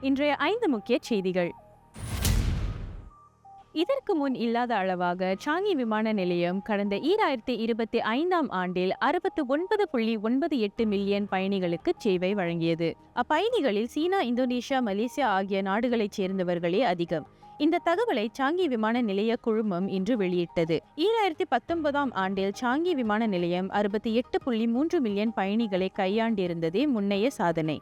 இன்றைய 5 முக்கிய செய்திகள். இதற்கு முன் இல்லாத அளவாக சாங்கி விமான நிலையம் கடந்த 2025ஆம் ஆண்டில் 69.98 மில்லியன் பயணிகளுக்கு சேவை வழங்கியது. அப்பயணிகளில் சீனா, இந்தோனேஷியா, மலேசியா ஆகிய நாடுகளைச் சேர்ந்தவர்களே அதிகம். இந்த தகவலை சாங்கி விமான நிலைய குழுமம் இன்று வெளியிட்டது. 2019ஆம் ஆண்டில் சாங்கி விமான நிலையம் 68.3 மில்லியன் பயணிகளை கையாண்டிருந்ததே முன்னைய சாதனை.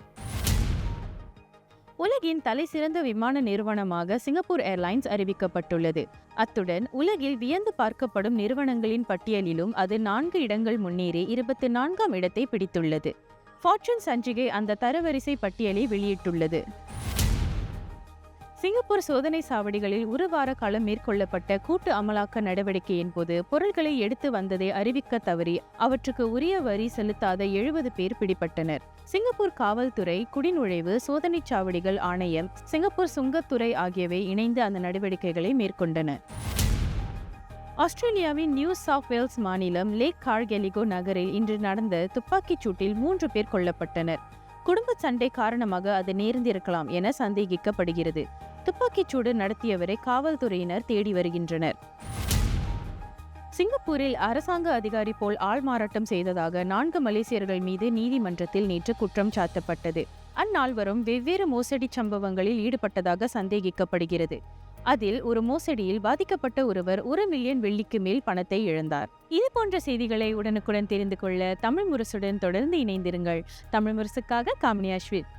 உலகின் தலைசிறந்த விமான நிறுவனமாக சிங்கப்பூர் ஏர்லைன்ஸ் அறிவிக்கப்பட்டுள்ளது. அத்துடன் உலகில் வியந்து பார்க்கப்படும் நிறுவனங்களின் பட்டியலிலும் அது 4 இடங்கள் முன்னேறி 24ஆம் இடத்தை பிடித்துள்ளது. ஃபார்ச்சூன் சஞ்சிகை அந்த தரவரிசை பட்டியலை வெளியிட்டுள்ளது. சிங்கப்பூர் சோதனை சாவடிகளில் ஒரு வார காலம் மேற்கொள்ளப்பட்ட கூட்டு அமலாக்க நடவடிக்கையின் போது பொருட்களை எடுத்து வந்ததை அறிவிக்க தவறி அவற்றுக்கு உரிய வரி செலுத்தாத 70 பேர் பிடிபட்டனர். சிங்கப்பூர் காவல்துறை, குடிநுழைவு, சோதனைச் சாவடிகள் ஆணையம், சிங்கப்பூர் சுங்கத்துறை ஆகியவை இணைந்து அந்த நடவடிக்கைகளை மேற்கொண்டன. ஆஸ்திரேலியாவின் நியூ சவுத் வேல்ஸ் மாநிலம் லேக் கார்கெலிகோ நகரில் இன்று நடந்த துப்பாக்கிச் சூட்டில் 3 பேர் கொல்லப்பட்டனர். குடும்ப சண்டை காரணமாக அது நேர்ந்திருக்கலாம் என சந்தேகிக்கப்படுகிறது. துப்பாக்கிச்சூடு நடத்தியவரை காவல்துறையினர் தேடி வருகின்றனர். சிங்கப்பூரில் அரசாங்க அதிகாரி போல் ஆள்மாறாட்டம் செய்ததாக 4 மலேசியர்கள் மீது நீதிமன்றத்தில் நேற்று குற்றம் சாட்டப்பட்டது. அந்நால்வரும் வெவ்வேறு மோசடி சம்பவங்களில் ஈடுபட்டதாக சந்தேகிக்கப்படுகிறது. அதில் ஒரு மோசடியில் பாதிக்கப்பட்ட ஒருவர் 1 மில்லியன் வெள்ளிக்கு மேல் பணத்தை இழந்தார். இது போன்ற செய்திகளை உடனுக்குடன் தெரிந்து கொள்ள தமிழ் முரசுடன் தொடர்ந்து இணைந்திருங்கள். தமிழ் முரசுக்காக காமினி அஸ்வித்.